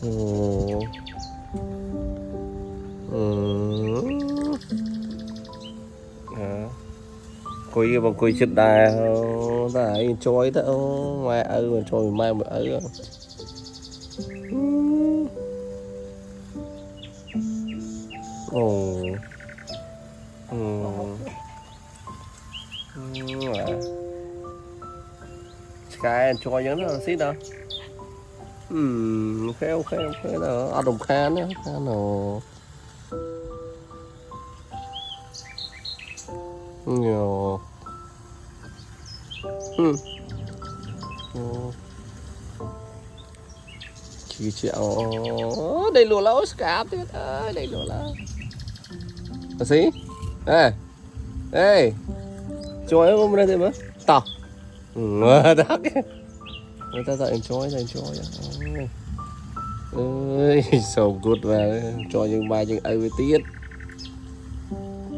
Ừ. Ừ. À. Cùi bằng cùi chết đài ta ấy trôi ta mai ở mà trôi mai mà ở. Ồ. Ừ. Cái trôi giống nó xí đâu. Ok ok ok đó ở đồng khan á khan nó nhiều. Ừ. Ừ. Chỉ triệu đây lùa là Oscar tuyệt ơi đây lùa là gì ê ê trôi không ra thế mà tao đó cái người ta enjoy ơi so good và cho những bài những ai tiết